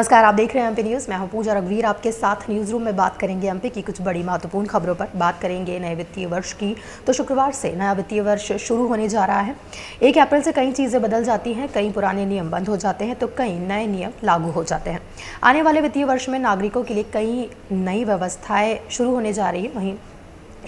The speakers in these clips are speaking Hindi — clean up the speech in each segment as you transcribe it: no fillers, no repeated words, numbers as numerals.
नमस्कार, आप देख रहे हैं एमपी न्यूज़। मैं हूं पूजा रघुवीर। आपके साथ न्यूज़ रूम में बात करेंगे एमपी की कुछ बड़ी महत्वपूर्ण खबरों पर। बात करेंगे नए वित्तीय वर्ष की। तो शुक्रवार से नया वित्तीय वर्ष शुरू होने जा रहा है। 1 अप्रैल से कई चीज़ें बदल जाती हैं, कई पुराने नियम बंद हो जाते हैं तो कई नए नियम लागू हो जाते हैं। आने वाले वित्तीय वर्ष में नागरिकों के लिए कई नई व्यवस्थाएँ शुरू होने जा रही है। वहीं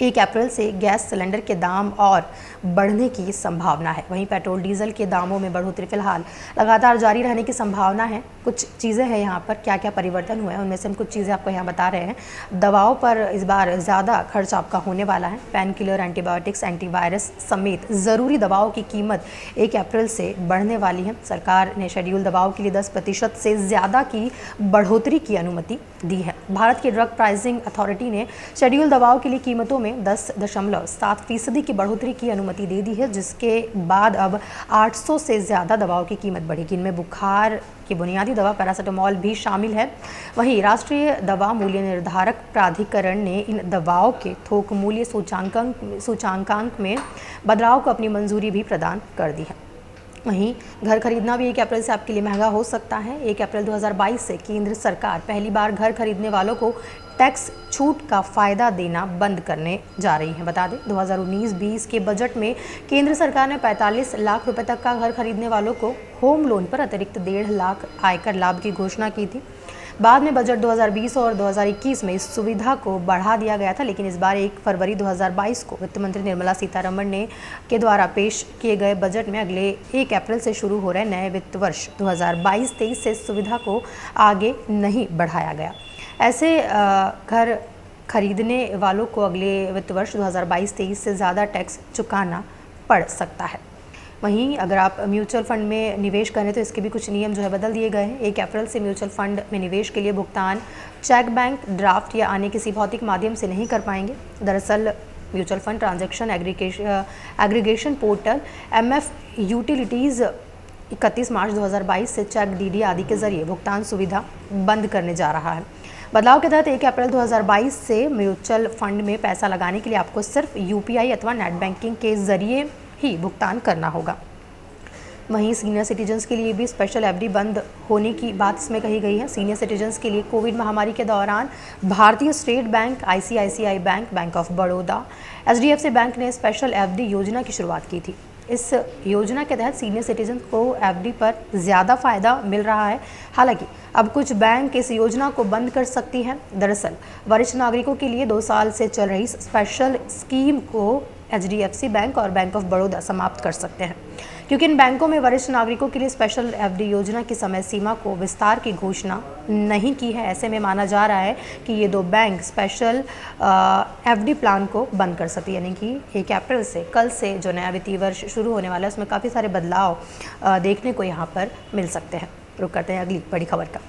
1 अप्रैल से गैस सिलेंडर के दाम और बढ़ने की संभावना है। वहीं पेट्रोल डीजल के दामों में बढ़ोतरी फिलहाल लगातार जारी रहने की संभावना है। कुछ चीज़ें हैं यहाँ पर, क्या क्या परिवर्तन हुए हैं उनमें से हम कुछ चीज़ें आपको यहाँ बता रहे हैं। दवाओं पर इस बार ज़्यादा खर्च आपका होने वाला है। पेन किलर, एंटीबायोटिक्स, एंटीवायरस समेत ज़रूरी दवाओं की कीमत 1 अप्रैल से बढ़ने वाली है। सरकार ने शेड्यूल दवाओं के लिए 10% से ज़्यादा की बढ़ोतरी की अनुमति दी है। भारत की ड्रग प्राइसिंग अथॉरिटी ने शेड्यूल दवाओं के लिए कीमतों में 10.7% की बढ़ोतरी की अनुमति दे दी है, जिसके बाद अब 800 से ज़्यादा दवाओं की कीमत बढ़ेगी। इनमें बुखार की बुनियादी दवा पैरासिटामोल भी शामिल है। वहीं राष्ट्रीय दवा मूल्य निर्धारक प्राधिकरण ने इन दवाओं के थोक मूल्य सूचांकांक में बदलाव को अपनी मंजूरी भी प्रदान कर दी है। वहीं घर खरीदना भी 1 अप्रैल से आपके लिए महंगा हो सकता है। 1 अप्रैल 2022 से केंद्र सरकार पहली बार घर खरीदने वालों को टैक्स छूट का फ़ायदा देना बंद करने जा रही है। बता दें, 2019-20 के बजट में केंद्र सरकार ने 45 लाख रुपए तक का घर खरीदने वालों को होम लोन पर अतिरिक्त 1.5 लाख आयकर लाभ की घोषणा की थी। बाद में बजट 2020 और 2021 में इस सुविधा को बढ़ा दिया गया था, लेकिन इस बार 1 फरवरी 2022 को वित्त मंत्री निर्मला सीतारमण के द्वारा पेश किए गए बजट में अगले 1 अप्रैल से शुरू हो रहे नए वित्त वर्ष 2022-23 से इस सुविधा को आगे नहीं बढ़ाया गया। ऐसे घर खरीदने वालों को अगले वित्त वर्ष 2022-23 से ज़्यादा टैक्स चुकाना पड़ सकता है। वहीं अगर आप म्यूचुअल फंड में निवेश करें तो इसके भी कुछ नियम जो है बदल दिए गए हैं। 1 अप्रैल से म्यूचुअल फंड में निवेश के लिए भुगतान चेक, बैंक ड्राफ्ट या अन्य किसी भौतिक माध्यम से नहीं कर पाएंगे। दरअसल mutual fund transaction aggregation portal MF utilities 31 मार्च 2022 से चेक, DD आदि के जरिए भुगतान सुविधा बंद करने जा रहा है। बदलाव के तहत 1 अप्रैल 2022 से म्यूचुअल फंड में पैसा लगाने के लिए आपको सिर्फ UPI अथवा नेट बैंकिंग के जरिए ही भुगतान करना होगा। वहीं सीनियर सिटीजन्स के लिए भी स्पेशल FD बंद होने की बात इसमें कही गई है। सीनियर सिटीजन्स के लिए कोविड महामारी के दौरान भारतीय state bank, ICICI bank, bank of Baroda, HDFC bank ने स्पेशल FD योजना की शुरुआत की थी। इस योजना के तहत सीनियर सिटीजन को FD पर ज़्यादा फ़ायदा मिल रहा है। हालांकि अब कुछ बैंक इस योजना को बंद कर सकती हैं। दरअसल वरिष्ठ नागरिकों के लिए 2 साल से चल रही स्पेशल स्कीम को HDFC बैंक और बैंक ऑफ बड़ौदा समाप्त कर सकते हैं, क्योंकि इन बैंकों में वरिष्ठ नागरिकों के लिए स्पेशल FD योजना की समय सीमा को विस्तार की घोषणा नहीं की है। ऐसे में माना जा रहा है कि ये 2 बैंक स्पेशल FD प्लान को बंद कर सकती है। यानी कि 1 अप्रैल से, कल से जो नया वित्तीय वर्ष शुरू होने वाला है उसमें काफ़ी सारे बदलाव देखने को यहाँ पर मिल सकते हैं। रुक करते हैं अगली बड़ी खबर का।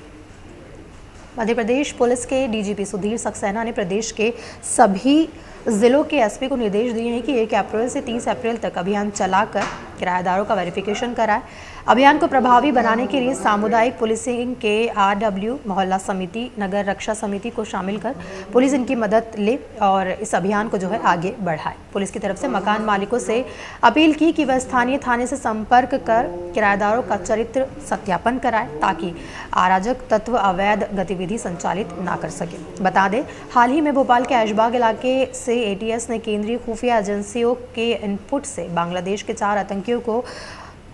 मध्य प्रदेश पुलिस के DGP सुधीर सक्सेना ने प्रदेश के सभी जिलों के SP को निर्देश दिए हैं कि 1 अप्रैल से 30 अप्रैल तक अभियान चलाकर किराएदारों का वेरिफिकेशन कराएं। अभियान को प्रभावी बनाने के लिए सामुदायिक पुलिसिंग के RW, मोहल्ला समिति, नगर रक्षा समिति को शामिल कर पुलिस इनकी मदद ले और इस अभियान को जो है आगे बढ़ाए। पुलिस की तरफ से मकान मालिकों से अपील की कि वह स्थानीय थाने से संपर्क कर किराएदारों का चरित्र सत्यापन कराए, ताकि अराजक तत्व अवैध गतिविधि संचालित ना कर सके। बता दें, हाल ही में भोपाल के ऐशबाग इलाके से ATS ने केंद्रीय खुफिया एजेंसियों के इनपुट से बांग्लादेश के 4 आतंकियों को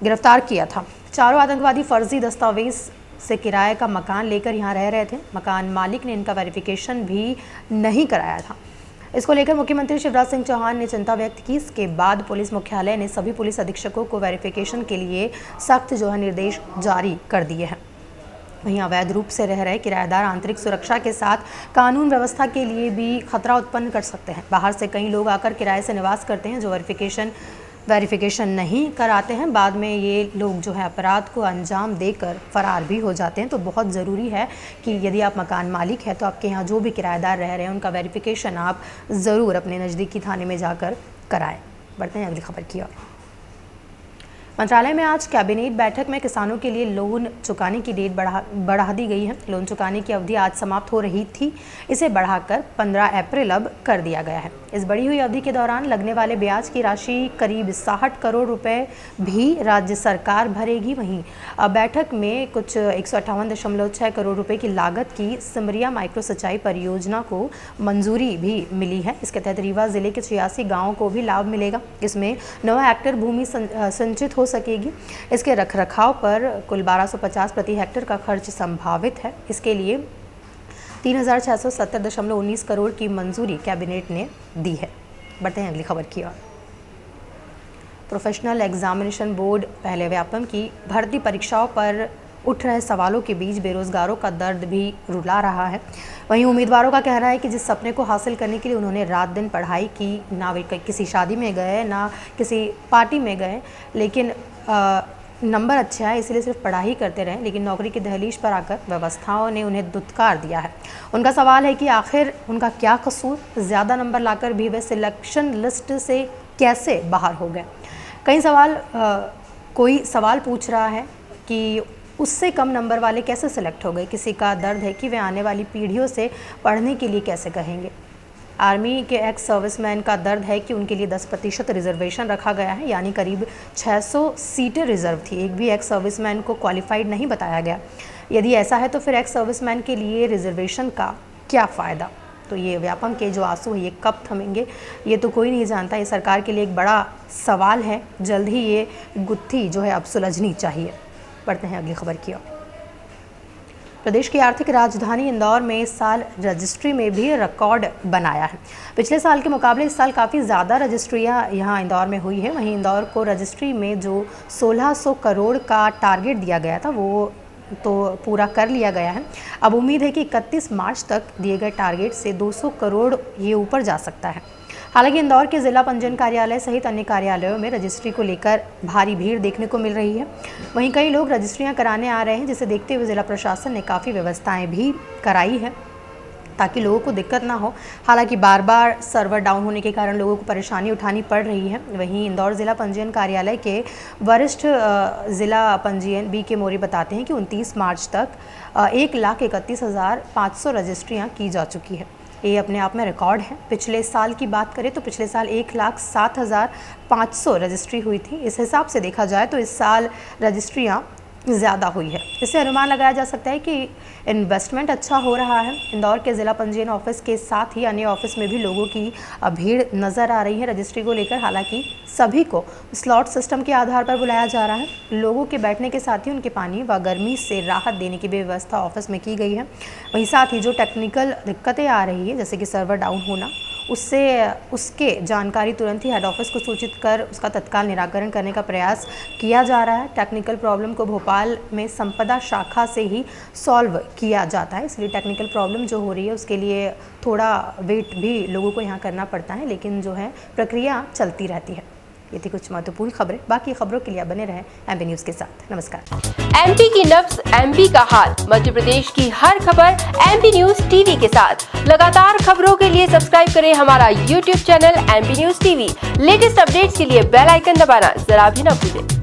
गिरफ्तार किया था। चारों आतंकवादी फर्जी दस्तावेज से किराए का मकान लेकर यहां रह रहे थे। मकान मालिक ने इनका वेरिफिकेशन भी नहीं कराया था। इसको लेकर मुख्यमंत्री शिवराज सिंह चौहान ने चिंता व्यक्त की। इसके बाद पुलिस मुख्यालय ने सभी पुलिस अधीक्षकों को वेरिफिकेशन के लिए सख्त जो है निर्देश जारी कर दिए हैं। वहीं अवैध रूप से रह रहे किराएदार आंतरिक सुरक्षा के साथ कानून व्यवस्था के लिए भी खतरा उत्पन्न कर सकते हैं। बाहर से कई लोग आकर किराए से निवास करते हैं जो वेरिफिकेशन नहीं कराते हैं। बाद में ये लोग जो है अपराध को अंजाम देकर फरार भी हो जाते हैं। तो बहुत ज़रूरी है कि यदि आप मकान मालिक हैं तो आपके यहाँ जो भी किराएदार रह रहे हैं उनका वेरिफिकेशन आप ज़रूर अपने नज़दीकी थाने में जाकर कराएं। बढ़ते हैं अगली खबर की ओर। मंत्रालय में आज कैबिनेट बैठक में किसानों के लिए लोन चुकाने की डेट बढ़ा दी गई है। लोन चुकाने की अवधि आज समाप्त हो रही थी, इसे बढ़ाकर 15 अप्रैल अब कर दिया गया है। इस बढ़ी हुई अवधि के दौरान लगने वाले ब्याज की राशि करीब 60 करोड़ रुपए भी राज्य सरकार भरेगी। वहीं बैठक में कुछ 158.6 करोड़ रुपए की लागत की सिमरिया माइक्रो सिंचाई परियोजना को मंजूरी भी मिली है। इसके तहत रीवा जिले के 86 गाँवों को भी लाभ मिलेगा। इसमें 9 हेक्टेयर भूमि संचित हो सकेगी। इसके रखरखाव पर कुल 1250 प्रति हेक्टेयर का खर्च संभावित है। इसके लिए 3670.19 करोड़ की मंजूरी कैबिनेट ने दी है। बढ़ते हैं अगली खबर की ओर। प्रोफेशनल एग्जामिनेशन बोर्ड पहले व्यापम की भर्ती परीक्षाओं पर उठ रहे सवालों के बीच बेरोजगारों का दर्द भी रुला रहा है। वहीं उम्मीदवारों का कहना है कि जिस सपने को हासिल करने के लिए उन्होंने रात दिन पढ़ाई की, ना वे किसी शादी में गए ना किसी पार्टी में गए, लेकिन नंबर अच्छे आए इसलिए सिर्फ पढ़ाई करते रहे, लेकिन नौकरी की दहलीज पर आकर व्यवस्थाओं ने उन्हें दुत्कार दिया है। उनका सवाल है कि आखिर उनका क्या कसूर, ज़्यादा नंबर लाकर भी वे सिलेक्शन लिस्ट से कैसे बाहर हो गए। कोई सवाल पूछ रहा है कि उससे कम नंबर वाले कैसे सिलेक्ट हो गए। किसी का दर्द है कि वे आने वाली पीढ़ियों से पढ़ने के लिए कैसे कहेंगे। आर्मी के एक्स सर्विसमैन का दर्द है कि उनके लिए 10% रिजर्वेशन रखा गया है, यानी करीब 600 सीटें रिजर्व थी। एक भी एक्स सर्विसमैन को क्वालिफाइड नहीं बताया गया। यदि ऐसा है तो फिर एक्स सर्विसमैन के लिए रिजर्वेशन का क्या फ़ायदा। तो ये व्यापम के जो आंसू हैं ये कब थमेंगे ये तो कोई नहीं जानता। ये सरकार के लिए एक बड़ा सवाल है। जल्द ही ये गुत्थी जो है अब सुलझनी चाहिए। बढ़ते हैं अगली खबर की ओर। प्रदेश की आर्थिक राजधानी इंदौर में इस साल रजिस्ट्री में भी रिकॉर्ड बनाया है। पिछले साल के मुकाबले इस साल काफ़ी ज़्यादा रजिस्ट्रियाँ यहाँ इंदौर में हुई है। वहीं इंदौर को रजिस्ट्री में जो 1600 करोड़ का टारगेट दिया गया था वो तो पूरा कर लिया गया है। अब उम्मीद है कि 31 मार्च तक दिए गए टारगेट से 200 करोड़ ये ऊपर जा सकता है। हालांकि इंदौर के जिला पंजीयन कार्यालय सहित अन्य कार्यालयों में रजिस्ट्री को लेकर भारी भीड़ देखने को मिल रही है। वहीं कई लोग रजिस्ट्रियां कराने आ रहे हैं, जिसे देखते हुए जिला प्रशासन ने काफ़ी व्यवस्थाएं भी कराई है ताकि लोगों को दिक्कत ना हो। हालांकि बार बार सर्वर डाउन होने के कारण लोगों को परेशानी उठानी पड़ रही है। वहीं इंदौर जिला पंजीयन कार्यालय के वरिष्ठ जिला पंजीयन बी के मौर्य बताते हैं कि 29 मार्च तक 1,31,500 रजिस्ट्रियाँ की जा चुकी है। ये अपने आप में रिकॉर्ड है। पिछले साल की बात करें तो पिछले साल 1,07,500 रजिस्ट्री हुई थी। इस हिसाब से देखा जाए तो इस साल रजिस्ट्रियाँ ज़्यादा हुई है। इससे अनुमान लगाया जा सकता है कि इन्वेस्टमेंट अच्छा हो रहा है। इंदौर के ज़िला पंजीयन ऑफिस के साथ ही अन्य ऑफिस में भी लोगों की भीड़ नज़र आ रही है रजिस्ट्री को लेकर। हालांकि सभी को स्लॉट सिस्टम के आधार पर बुलाया जा रहा है। लोगों के बैठने के साथ ही उनके पानी व गर्मी से राहत देने की भी व्यवस्था ऑफिस में की गई है। वहीं साथ ही जो टेक्निकल दिक्कतें आ रही है जैसे कि सर्वर डाउन होना, उसके जानकारी तुरंत ही हेड ऑफिस को सूचित कर उसका तत्काल निराकरण करने का प्रयास किया जा रहा है। टेक्निकल प्रॉब्लम को भोपाल में संपदा शाखा से ही सॉल्व किया जाता है, इसलिए टेक्निकल प्रॉब्लम जो हो रही है उसके लिए थोड़ा वेट भी लोगों को यहाँ करना पड़ता है, लेकिन जो है प्रक्रिया चलती रहती है। ये थी कुछ महत्वपूर्ण खबरें। बाकी खबरों के लिए बने रहें एमपी न्यूज़ के साथ। नमस्कार। एमपी की नब्ज, एमपी का हाल, मध्य प्रदेश की हर खबर एमपी न्यूज़ टीवी के साथ। लगातार खबरों के लिए सब्सक्राइब करें हमारा YouTube channel MP news TV. Latest updates के लिए बेल आइकन दबाना जरा भी न भूलें।